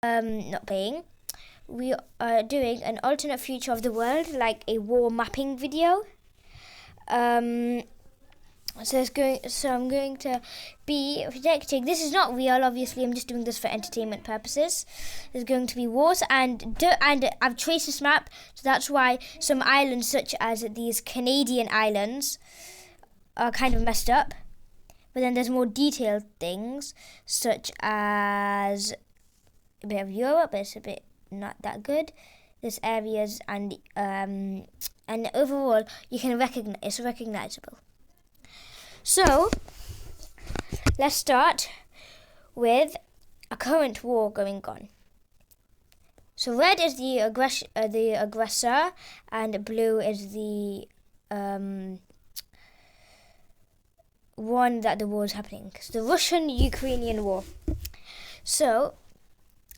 not playing. We are doing an alternate future of the world, like a war mapping video. So I'm going to be predicting. This is not real, obviously. I'm just doing this for entertainment purposes. There's going to be wars, and I've traced this map, so that's why some islands, such as these Canadian islands, are kind of messed up. But then there's more detailed things, such as a bit of Europe, but it's a bit not that good. There's areas and overall you can recognize it's recognizable. So let's start with a current war going on. So red is the aggressor, and blue is the one that the war is happening. It's the Russian-Ukrainian war. So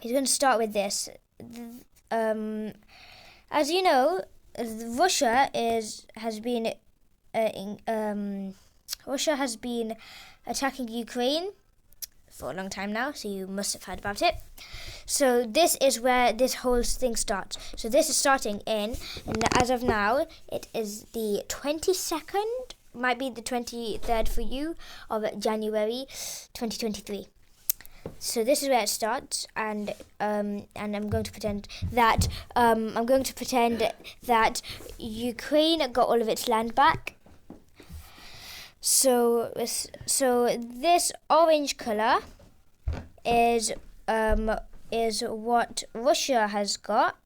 he's going to start with this. As you know, Russia has been attacking Ukraine for a long time now, so you must have heard about it. So this is where this whole thing starts. So this is starting and as of now, it is the 22nd, might be the 23rd for you, of January 2023. So this is where it starts, and I'm going to pretend that Ukraine got all of its land back. So this orange color is what Russia has got,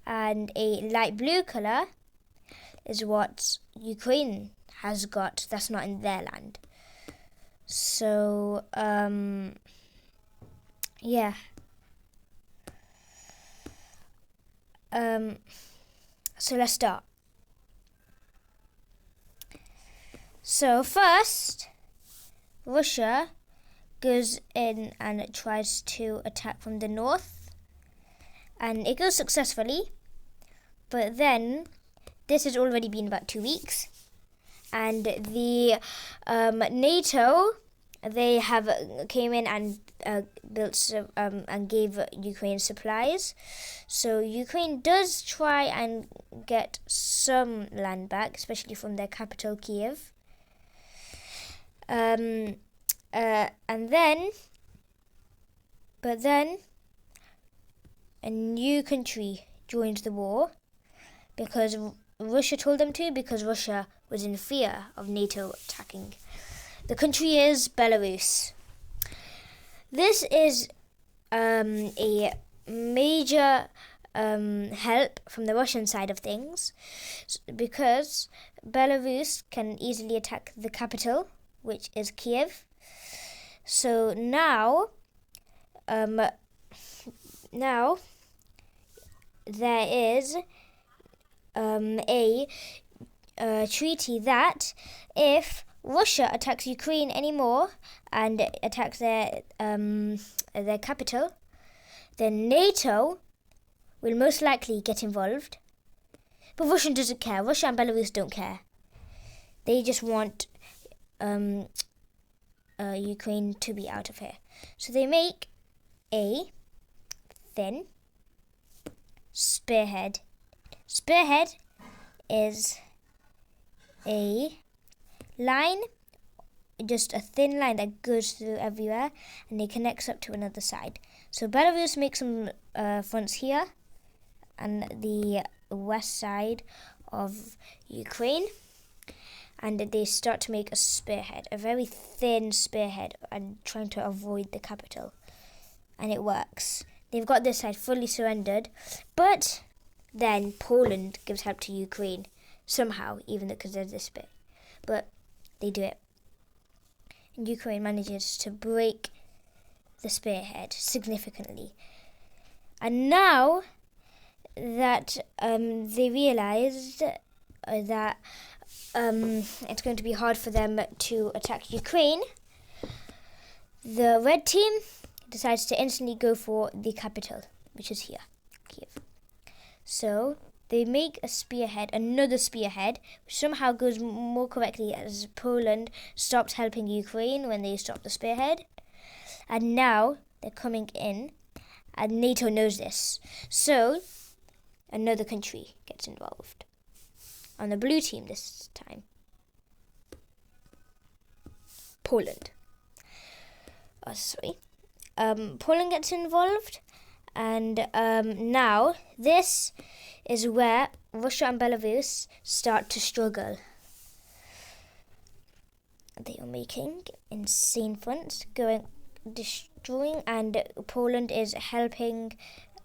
and a light blue color is what Ukraine has got. That's not in their land. So yeah. So let's start. So first, Russia goes in and tries to attack from the north, and it goes successfully. But then, this has already been about 2 weeks, and the NATO, they have came in and built and gave Ukraine supplies. So Ukraine does try and get some land back, especially from their capital, Kiev. And then a new country joined the war because Russia told them to, because Russia was in fear of NATO attacking. The country is Belarus. This is a major help from the Russian side of things, because Belarus can easily attack the capital, which is Kiev. So now there is a treaty that if Russia attacks Ukraine anymore and attacks their capital, then NATO will most likely get involved. But Russia doesn't care. Russia and Belarus don't care. They just want Ukraine to be out of here. So they make a thin spearhead. Spearhead is a line, just a thin line that goes through everywhere, and it connects up to another side. So Belarus makes some fronts here and the west side of Ukraine, and they start to make a spearhead, a very thin spearhead, and trying to avoid the capital. And it works. They've got this side fully surrendered, but then Poland gives help to Ukraine somehow, even though because there's this bit. But they do it. And Ukraine manages to break the spearhead significantly. And now that they realized that it's going to be hard for them to attack Ukraine, the red team decides to instantly go for the capital, which is here, Kiev. So they make a spearhead, another spearhead, which somehow goes more correctly as Poland stopped helping Ukraine when they stopped the spearhead. And now they're coming in and NATO knows this. So another country gets involved. On the blue team this time. Poland. Poland gets involved, and now this is where Russia and Belarus start to struggle. They are making insane fronts, destroying, and Poland is helping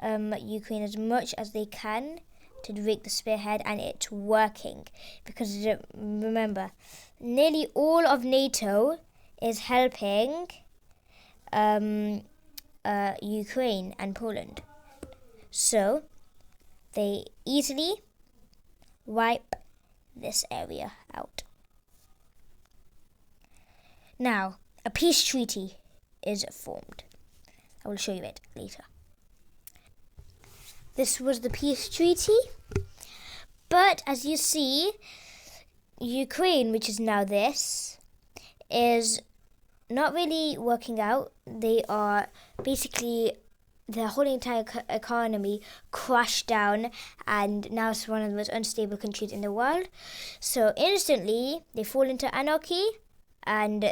Ukraine as much as they can to break the spearhead, and it's working because remember, nearly all of NATO is helping Ukraine and Poland, so they easily wipe this area out. Now, a peace treaty is formed. I will show you it later. This was the peace treaty, but as you see, Ukraine, which is now this, is not really working out. They are basically, their whole entire economy crashed down, and now it's one of the most unstable countries in the world. So instantly they fall into anarchy, and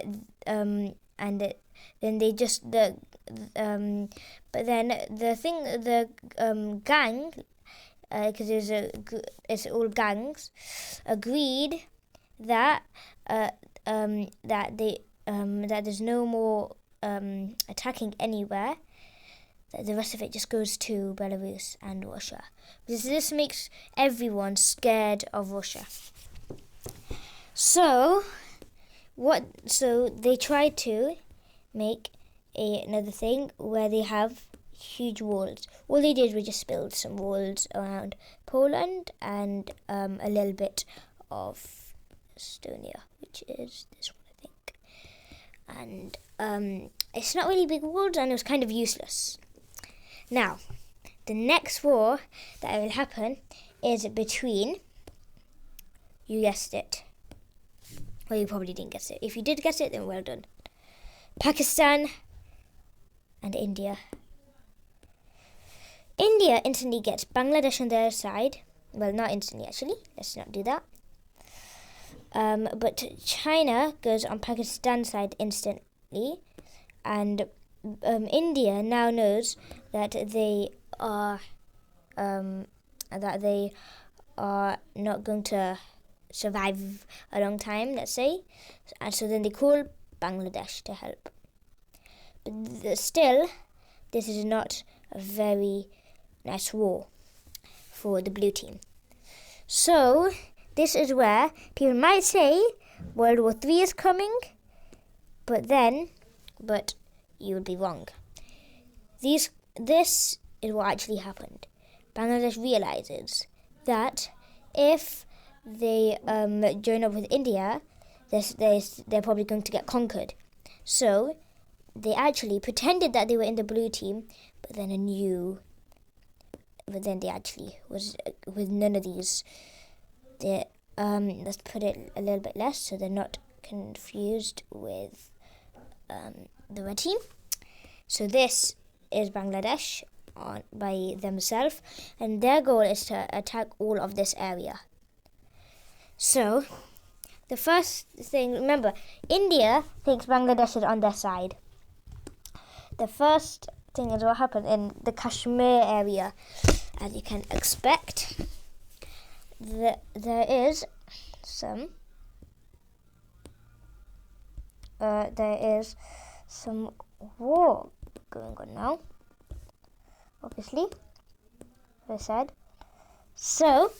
then they just but then the gang, because it's all gangs, agreed that that there's no more attacking anywhere. That the rest of it just goes to Belarus and Russia. Because this makes everyone scared of Russia. So they try to make another thing where they have huge walls. All they did was just build some walls around Poland and a little bit of Estonia, which is this one, I think. And it's not really big walls, and it was kind of useless. Now, the next war that will happen is between, you guessed it, well, you probably didn't guess it. If you did guess it, then well done. Pakistan and India. India instantly gets Bangladesh on their side. Well, not instantly, actually. Let's not do that. But China goes on Pakistan's side instantly. And India now knows that they are not going to survive a long time, let's say, and so then they call Bangladesh to help. But still, this is not a very nice war for the blue team. So this is where people might say World War III is coming, but you would be wrong. This is what actually happened. Bangladesh realizes that if they join up with India, they're probably going to get conquered. So they actually pretended that they were in the blue team, but then they actually was with none of these. Let's put it a little bit less so they're not confused with the red team. So this is Bangladesh by themselves, and their goal is to attack all of this area. So, the first thing, remember, India thinks Bangladesh is on their side. The first thing is what happened in the Kashmir area. As you can expect, there is some war going on now, obviously, as I said. So,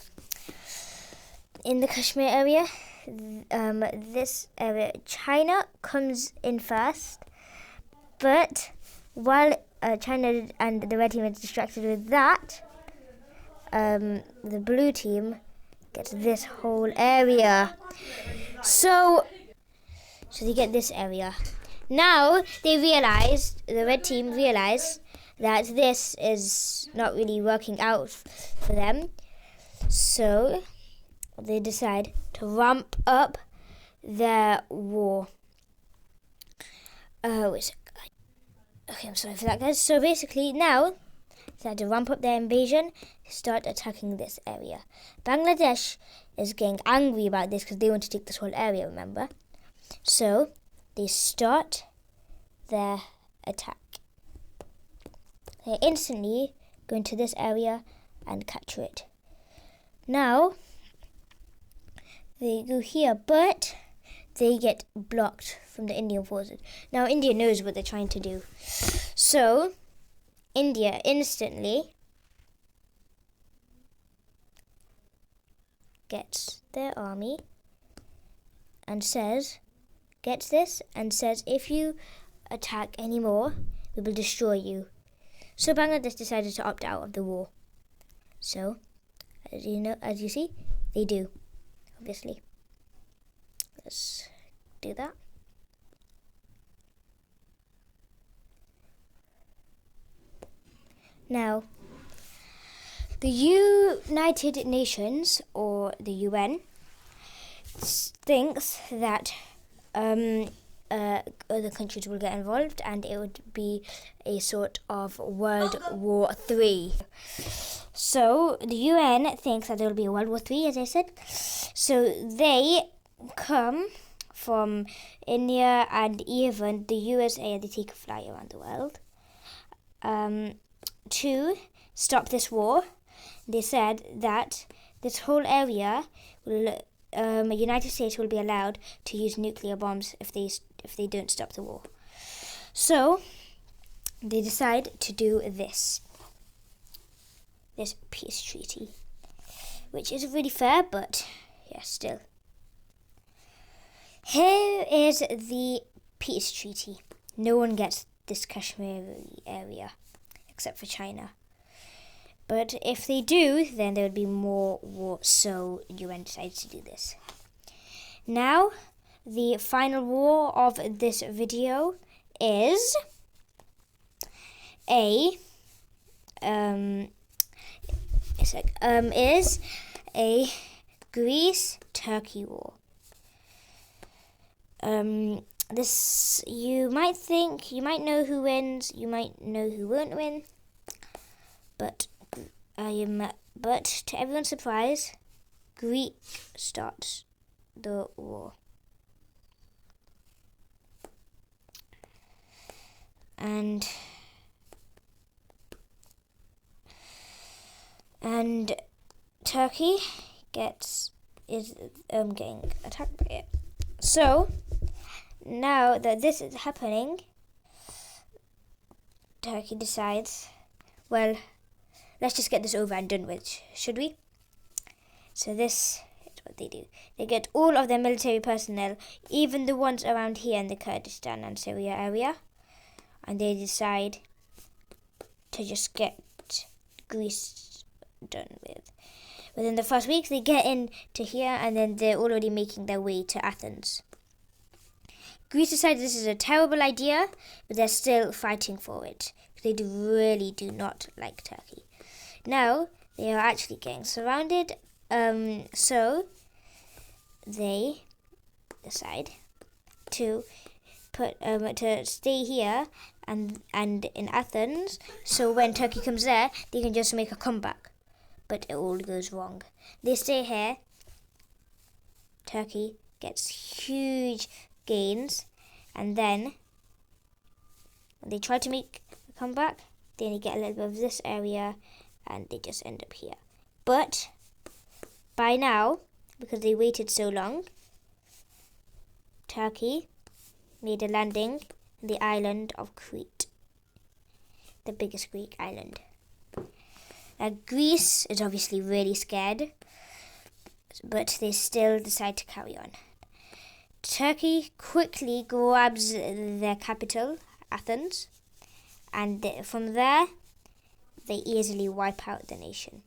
in the Kashmir area, this area, China comes in first, but while China and the red team is distracted with that, the blue team gets this whole area. So they get this area. Now the red team realized that this is not really working out for them. So they decide to ramp up their war. Okay, I'm sorry for that, guys. So basically now decided to ramp up their invasion, start attacking this area. Bangladesh is getting angry about this because they want to take this whole area, remember? So they start their attack. They instantly go into this area and capture it. Now they go here, but they get blocked from the Indian forces. Now India knows what they're trying to do. So India instantly gets their army and says, gets this and says, if you attack anymore, we will destroy you. So Bangladesh decided to opt out of the war. So, as you see, they do, obviously. Let's do that. Now, the United Nations, or the UN, thinks that other countries will get involved and it would be a sort of World War III. So the UN thinks that there will be a World War III, as I said. So they come from India and even the USA, and they take a fly around the world to stop this war. They said that this whole area will United States will be allowed to use nuclear bombs if they don't stop the war. So they decide to do this peace treaty, which isn't really fair, but yeah, still. Here is the peace treaty. No one gets this Kashmir area except for China. But if they do, then there would be more war, so UN decided to do this. Now, the final war of this video is a Greece-Turkey war. This, you might know who wins, you might know who won't win, but to everyone's surprise, Greece starts the war. And Turkey is getting attacked by it. So now that this is happening, Turkey decides, well, let's just get this over and done with, should we? So this is what they do. They get all of their military personnel, even the ones around here in the Kurdistan and Syria area, and they decide to just get Greece done with. Within the first week, they get into here, and then they're already making their way to Athens. Greece decided this is a terrible idea, but they're still fighting for it. They really do not like Turkey. Now, they are actually getting surrounded, so they decide to stay here and in Athens, so when Turkey comes there, they can just make a comeback. But it all goes wrong. They stay here. Turkey gets huge gains, and then when they try to make a comeback, they only get a little bit of this area, and they just end up here. But by now, because they waited so long, Turkey made a landing in the island of Crete, the biggest Greek island. Now, Greece is obviously really scared, but they still decide to carry on. Turkey quickly grabs their capital, Athens, and from there, they easily wipe out the nation.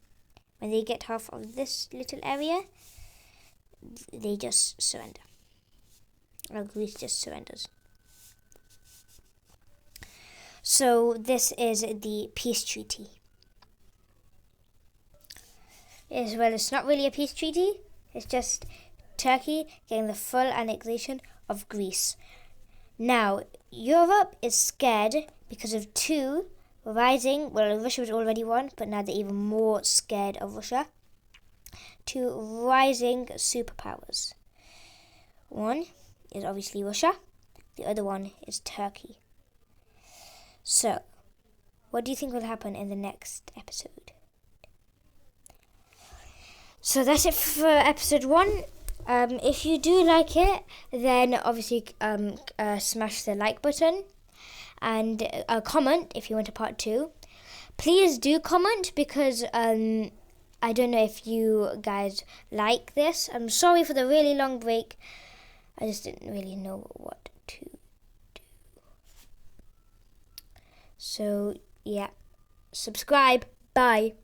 When they get half of this little area, they just surrender. Or Greece just surrenders. So this is the peace treaty. Well, it's not really a peace treaty. It's just Turkey getting the full annexation of Greece. Now, Europe is scared because of two rising. Well, Russia was already one, but now they're even more scared of Russia. 2 rising superpowers. One is obviously Russia. The other one is Turkey. So, what do you think will happen in the next episode? So that's it for episode 1. If you do like it, then obviously smash the like button and comment if you want a part 2. Please do comment because I don't know if you guys like this. I'm sorry for the really long break. I just didn't really know what to do. So, yeah. Subscribe. Bye.